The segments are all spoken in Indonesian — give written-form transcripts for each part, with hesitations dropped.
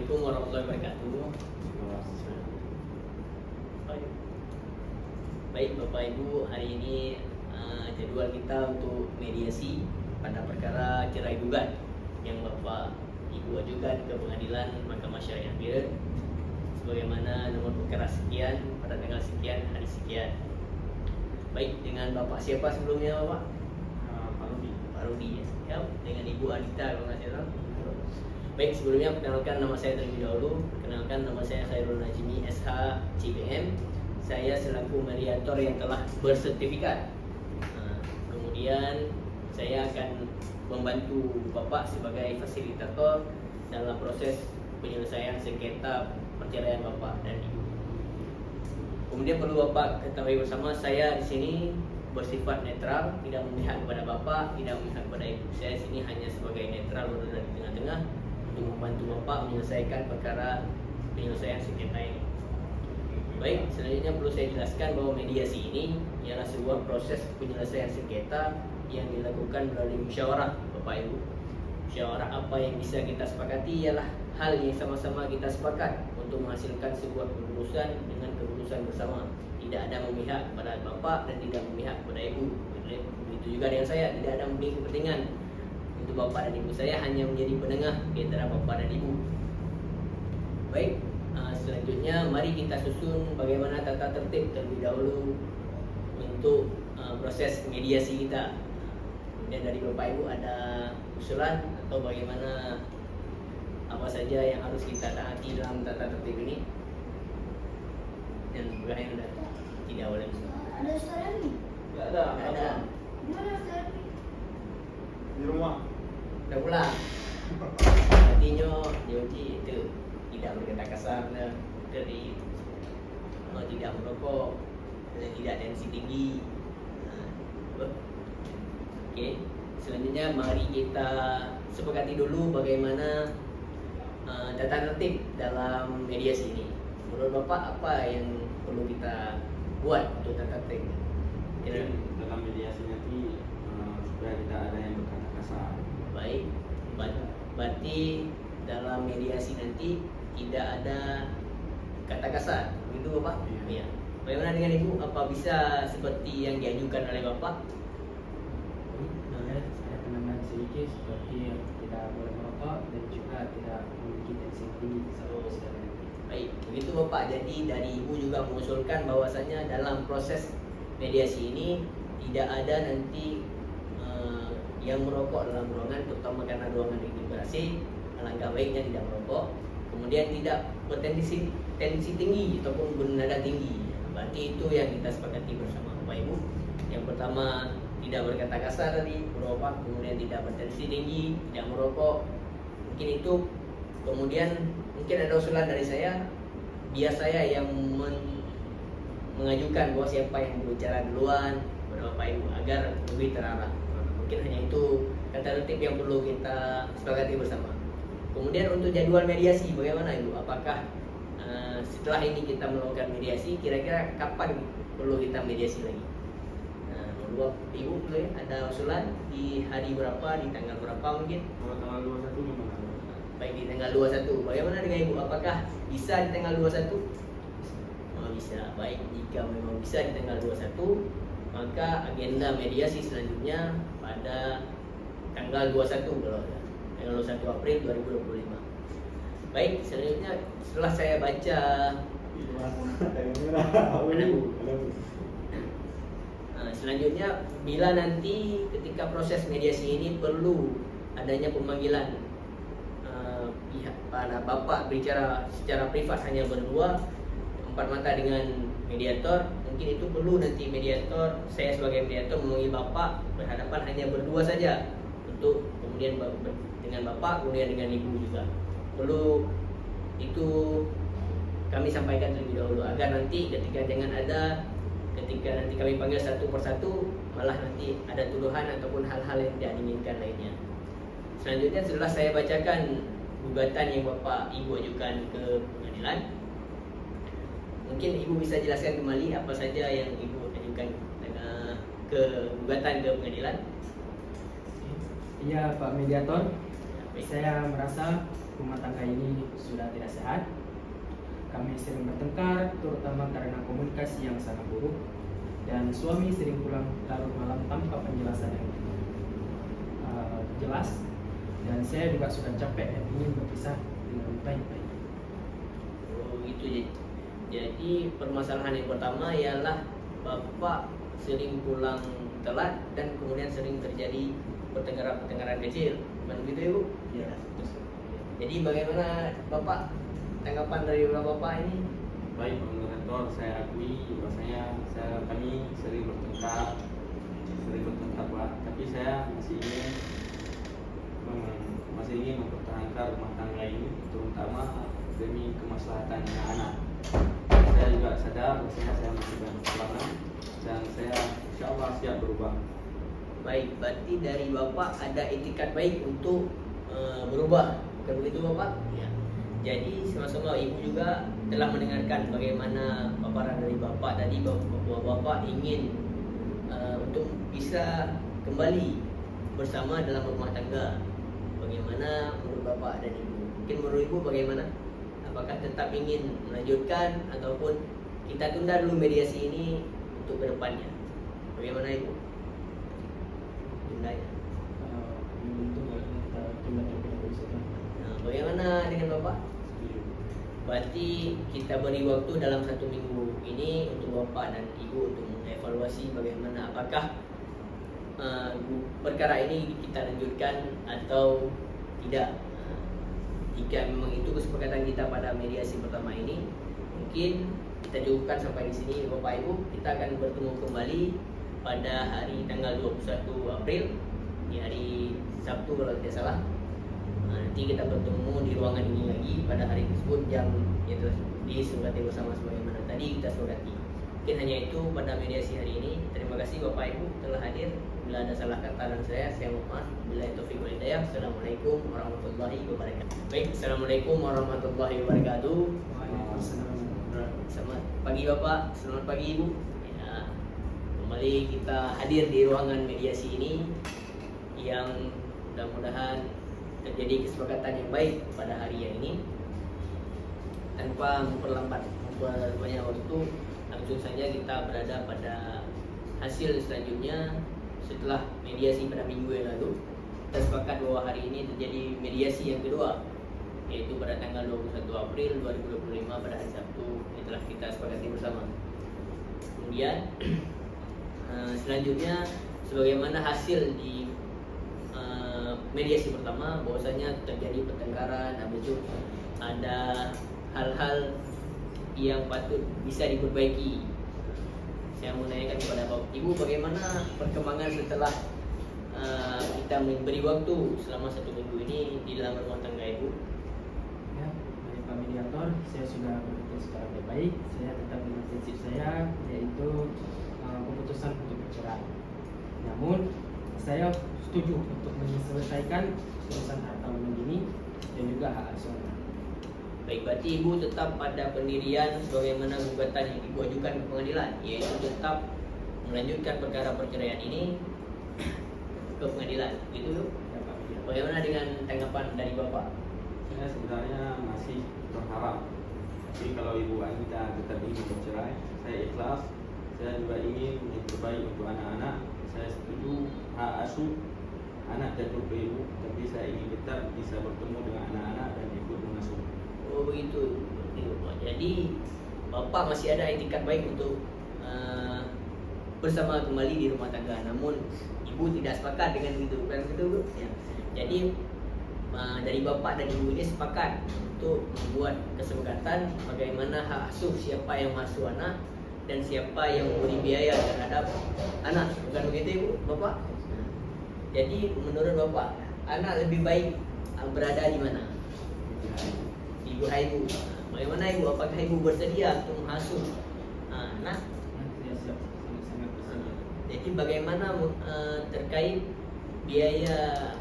Assalamualaikum warahmatullahi wabarakatuh. Baik Bapak Ibu, hari ini jadwal kita untuk mediasi pada perkara cerai gugat yang Bapak Ibu ajukan ke Pengadilan Mahkamah Syariah Biren sebagaimana nomor perkara sekian pada tanggal sekian hari sekian. Baik, dengan Bapak siapa sebelumnya Bapak? Pak Rudi ya. Dengan Ibu Anita kalau nggak salah. Baik, sebelumnya perkenalkan nama saya terlebih dahulu. Perkenalkan nama saya Khairul Najmi SH CBM. Saya selaku mediator yang telah bersertifikat. Kemudian saya akan membantu Bapak sebagai fasilitator dalam proses penyelesaian sengketa perceraian Bapak dan Ibu. Kemudian perlu Bapak ketahui bersama, saya di sini bersifat netral, tidak memihak kepada Bapak, tidak memihak kepada Ibu. Saya di sini hanya sebagai netral berada di tengah-tengah untuk membantu Bapak menyelesaikan perkara penyelesaian sengketa ini. Baik, selanjutnya perlu saya jelaskan bahwa mediasi ini ialah sebuah proses penyelesaian sengketa yang dilakukan melalui musyawarah Bapak Ibu. Musyawarah apa yang bisa kita sepakati ialah hal yang sama-sama kita sepakat untuk menghasilkan sebuah keputusan dengan keputusan bersama. Tidak ada memihak kepada Bapak dan tidak memihak kepada Ibu. Begitu juga dengan saya, tidak ada memiliki kepentingan untuk Bapak dan Ibu. Saya hanya menjadi penengah di antara Bapak dan Ibu. Baik, selanjutnya mari kita susun bagaimana tata tertib terlebih dahulu untuk proses mediasi kita. Kemudian dari Bapak Ibu ada usulan atau bagaimana apa saja yang harus kita taati dalam tata tertib ini? Dan bukan yang tidak boleh. Ada sekarang nih? Gak ada. Tidak ada. Gimana sekarang nih? Di rumah. Udah pulang. Artinya Joji itu tidak berkata kasar dari tidak merokok dan tidak tensi tinggi. Oke, selanjutnya mari kita sepakati dulu bagaimana tata tertib dalam mediasi ini. Menurut Bapak apa yang perlu kita buat untuk tata tertib? Dalam mediasi nanti supaya tidak ada yang berkata kasar. Baik, berarti dalam mediasi nanti tidak ada kata kasar, begitu Bapak? Iya. Bagaimana dengan Ibu? Apa bisa seperti yang diajukan oleh Bapak? Saya penambahan sedikit seperti tidak boleh merokok dan juga tidak memiliki tensi tinggi. Baik, begitu Bapak. Jadi dari Ibu juga mengusulkan bahwasanya dalam proses mediasi ini tidak ada nanti yang merokok dalam ruangan, terutama karena ruangan ini ber-AC, alangkah baiknya tidak merokok. Kemudian tidak bertensi tinggi ataupun bernada tinggi. Berarti itu yang kita sepakati bersama Bapak Ibu. Yang pertama tidak berkata kasar tadi, merokok, kemudian tidak bertensi tinggi, tidak merokok. Mungkin itu. Kemudian mungkin ada usulan dari saya, biar saya yang mengajukan bahwa siapa yang berbicara duluan kepada Bapak Ibu agar lebih terarah. Mungkin hanya itu kata tertib yang perlu kita sepakati bersama. Kemudian untuk jadwal mediasi bagaimana Ibu? Apakah setelah ini kita melakukan mediasi, kira-kira kapan perlu kita mediasi lagi? Menurut Ibu ada usulan di hari berapa, di tanggal berapa mungkin? Kalau tanggal 21 gimana? Baik, di tanggal 21. Bagaimana dengan Ibu? Apakah bisa di tanggal 21? Oh, bisa. Baik, jika memang bisa di tanggal 21, maka agenda mediasi selanjutnya pada tanggal 21 kalau ada. Tanggal 21 April 2025. Baik, selanjutnya setelah saya baca selanjutnya bila nanti ketika proses mediasi ini perlu adanya pemanggilan pihak para Bapak bicara secara privat hanya berdua empat mata dengan mediator, mungkin itu perlu nanti mediator, saya sebagai mediator memanggil Bapak berhadapan hanya berdua saja untuk kemudian dengan Bapak kemudian dengan Ibu juga. Perlu itu kami sampaikan terlebih dahulu agar nanti ketika nanti kami panggil satu persatu malah nanti ada tuduhan ataupun hal-hal yang tidak diinginkan lainnya. Selanjutnya setelah saya bacakan gugatan yang Bapak Ibu ajukan ke pengadilan, mungkin Ibu bisa jelaskan kembali apa saja yang Ibu ajukan ke gugatan ke pengadilan. Iya Pak Mediator, Baik. Saya merasa rumah tangga ini sudah tidak sehat. Kami sering bertengkar, terutama karena komunikasi yang sangat buruk. Dan suami sering pulang larut malam tanpa penjelasan yang jelas. Dan saya juga sudah capek dan ingin berpisah dengan baik-baik. Oh gitu. Jadi permasalahan yang pertama ialah Bapak sering pulang telat dan kemudian sering terjadi pertengkaran kecil. Bukan begitu Ibu? Ya. Jadi bagaimana Bapak tanggapan dari Bapak ini? Baik Pak Moderator, saya akui bahwasanya kami sering bertengkar Pak. Tapi saya masih ingin mempertahankan rumah tangga ini, terutama demi kemaslahatan anak-anak. Saya juga sadar bahwasanya saya masih banyak kekurangan dan saya insya Allah siap berubah. Baik, berarti dari Bapak ada etikat baik untuk berubah. Bukan begitu Bapak? Ya. Jadi sama-sama Ibu juga telah mendengarkan bagaimana paparan dari Bapak tadi, bahwa Bapak ingin untuk bisa kembali bersama dalam rumah tangga. Bagaimana menurut Bapak dan Ibu? Mungkin menurut Ibu bagaimana? Apakah tetap ingin melanjutkan ataupun kita tunda dulu mediasi ini untuk kedepannya? Bagaimana Ibu? Tunda ya. Nah, bagaimana dengan Bapak? Berarti kita beri waktu dalam 1 minggu ini untuk Bapak dan Ibu untuk mengevaluasi bagaimana apakah perkara ini kita lanjutkan atau tidak. Jika memang itu kesepakatan kita pada mediasi pertama ini, mungkin kita cukupkan sampai di sini Bapak Ibu. Kita akan bertemu kembali pada hari tanggal 21 April, di hari Sabtu kalau tidak salah. Nanti kita bertemu di ruangan ini lagi pada hari tersebut, jam itu disepakati bersama sebagaimana tadi kita sepakati. Mungkin hanya itu pada mediasi hari ini. Terima kasih Bapak Ibu telah hadir. Bila ada salah kata dan saya mohon maaf. Bila taufiq wal hidayah. Assalamualaikum warahmatullahi wabarakatuh. Baik, Assalamualaikum warahmatullahi wabarakatuh. Waalaikumsalam. Selamat pagi Bapak, selamat pagi Ibu. Ya, kembali kita hadir di ruangan mediasi ini yang mudah-mudahan terjadi kesepakatan yang baik pada hari yang ini. Tanpa memperbanyak waktu, langsung saja kita berada pada hasil selanjutnya. Setelah mediasi pada minggu yang lalu, kita sepakat bahwa hari ini terjadi mediasi yang kedua, yaitu pada tanggal 21 April 2025 pada hari Sabtu yang telah kita sepakati bersama. Kemudian selanjutnya sebagaimana hasil di mediasi pertama, bahwasanya terjadi pertengkaran, ada hal-hal yang patut bisa diperbaiki. Saya mau menanyakan kepada Bapak Ibu, bagaimana perkembangan setelah kita memberi waktu selama 1 minggu ini di dalam rumah tangga Ibu? Ya, dari Pak Mediator, saya sudah berpikir secara baik-baik. Saya tetap dengan prinsip saya, yaitu keputusan untuk bercerai. Namun, saya setuju untuk menyelesaikan urusan harta benda ini dan juga hak asuh anak. Baik, berarti Ibu tetap pada pendirian sebagaimana gugatan yang Ibu ajukan ke pengadilan, yaitu tetap melanjutkan perkara perceraian ini ke pengadilan, gitu Ibu? Ya, Pak Mediator. Bagaimana dengan tanggapan dari Bapak? Saya sebenarnya masih berharap, tapi kalau Ibu Anita tetap ingin bercerai, saya ikhlas. Saya juga ingin yang terbaik untuk anak-anak. Saya setuju hak asuh anak jatuh ke Ibu, tapi saya ingin tetap bisa bertemu dengan anak-anak dan ikut mengasuh. Oh begitu. Jadi Bapak masih ada etikat baik untuk bersama kembali di rumah tangga. Namun Ibu tidak sepakat dengan itu, bukan begitu Bu? Ya. Jadi dari Bapak dan Ibu ini sepakat untuk membuat kesepakatan bagaimana hak asuh, siapa yang mengasuh anak dan siapa yang memberi biaya terhadap anak, bukan begitu Ibu, Bapak? Jadi menurut Bapak, anak lebih baik berada di mana? Ibu Ibu. Bagaimana Ibu? Apakah Ibu bersedia untuk mengasuh anak? Ya, saya siap, sangat bersedia. Jadi bagaimana terkait biaya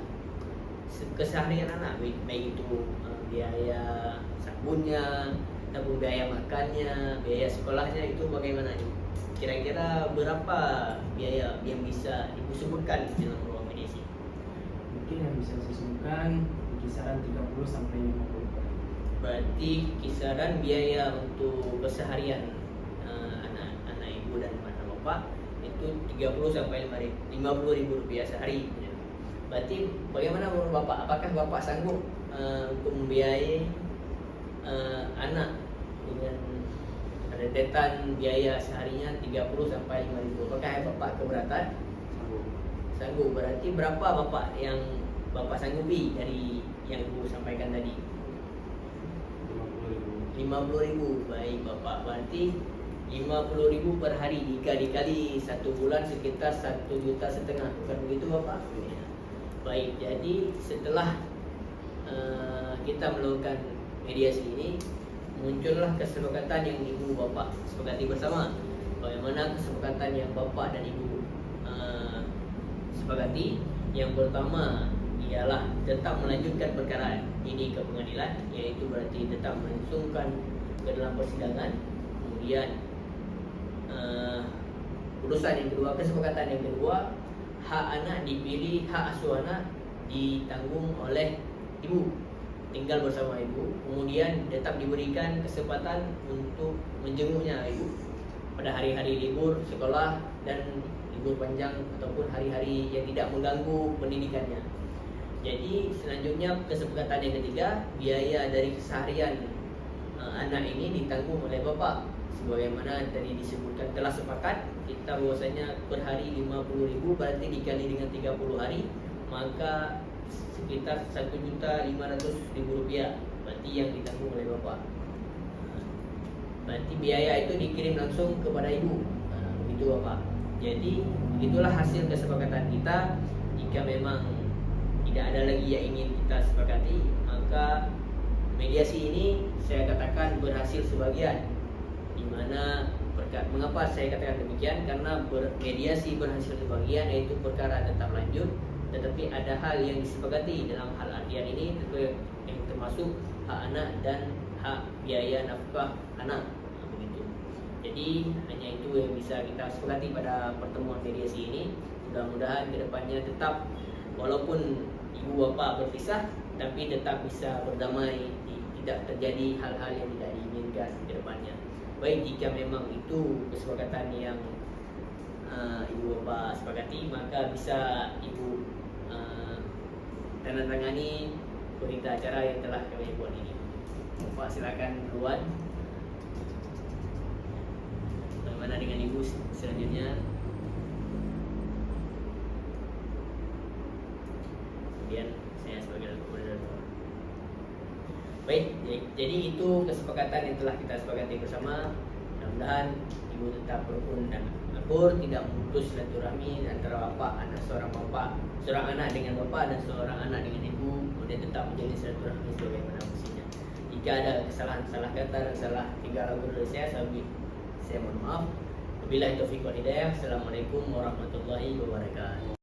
keseharian anak, baik itu biaya sabunnya ataupun biaya makannya, biaya sekolahnya, itu bagaimana Ibu? Kira-kira berapa biaya yang bisa Ibu sebutkan dalam ruang mediasi? Mungkin yang bisa saya sebutkan, kisaran 30 sampai 50 per hari. Berarti kisaran biaya untuk keseharian anak ibu dan anak bapak itu 30 sampai 50 ribu rupiah sehari. Berarti bagaimana menurut bapak? Apakah bapak sanggup untuk membiayai anak dengan rentetan biaya seharinya 30 sampai 5 ribu? Apakah bapak keberatan? Sanggup. Berarti berapa bapak yang bapak sanggupi dari yang ibu sampaikan tadi? 50 ribu. Baik bapak, berarti 50 ribu per hari jika dikali 1 bulan sekitar 1,5 juta, bukan begitu bapak? Ya. Baik, jadi setelah kita melakukan mediasi ini, muncullah kesepakatan yang ibu bapak sepakati bersama. Bagaimana kesepakatan yang bapak dan ibu sepakati? Yang pertama ialah tetap melanjutkan perkara ini ke pengadilan, yaitu berarti tetap melangsungkan ke dalam persidangan. Kemudian urusan yang kedua, kesepakatan yang kedua, hak anak dipilih, hak asuh anak ditanggung oleh ibu, tinggal bersama ibu. Kemudian tetap diberikan kesempatan untuk menjenguknya ibu pada hari-hari libur sekolah dan libur panjang ataupun hari-hari yang tidak mengganggu pendidikannya. Jadi selanjutnya kesepakatan yang ketiga, biaya dari keseharian anak ini ditanggung oleh bapak. Sebagaimana tadi disebutkan, telah sepakat kita bahwasanya per hari 50 ribu, berarti dikali dengan 30 hari maka sekitar 1.500.000 rupiah, berarti yang ditanggung oleh bapak. Berarti biaya itu dikirim langsung kepada ibu, begitu bapak. Jadi itulah hasil kesepakatan kita. Jika memang tidak ada lagi yang ingin kita sepakati, maka mediasi ini saya katakan berhasil sebagian. Dimana mengapa saya katakan demikian? Karena mediasi berhasil sebagian, yaitu perkara tetap lanjut, tetapi ada hal yang disepakati dalam hal artian ini, yang termasuk hak anak dan hak biaya nafkah anak, begitu. Jadi hanya itu yang bisa kita sepakati pada pertemuan mediasi ini. Mudah-mudahan kedepannya tetap, walaupun ibu bapak berpisah, tapi tetap bisa berdamai, tidak terjadi hal-hal yang tidak diinginkan ke depannya. Baik, jika memang itu kesepakatan yang ibu bapak sepakati, maka bisa ibu tandatangani berita acara yang telah kami buat ini. Bapak silakan duluan. Bagaimana dengan ibu selanjutnya? Kemudian saya sebagai moderator. Baik, jadi itu kesepakatan yang telah kita sepakati bersama. Mudah-mudahan ibu tetap rukun dan akur, tidak memutus silaturahmi antara bapak, seorang anak dengan bapak dan seorang anak dengan ibu, kemudian tetap menjalin silaturahmi sebagaimana mestinya. Jika ada kesalahan, salah kata dan salah tinggal laku dari saya mohon maaf. Wabillahi taufiq wal hidayah. Assalamualaikum warahmatullahi wabarakatuh.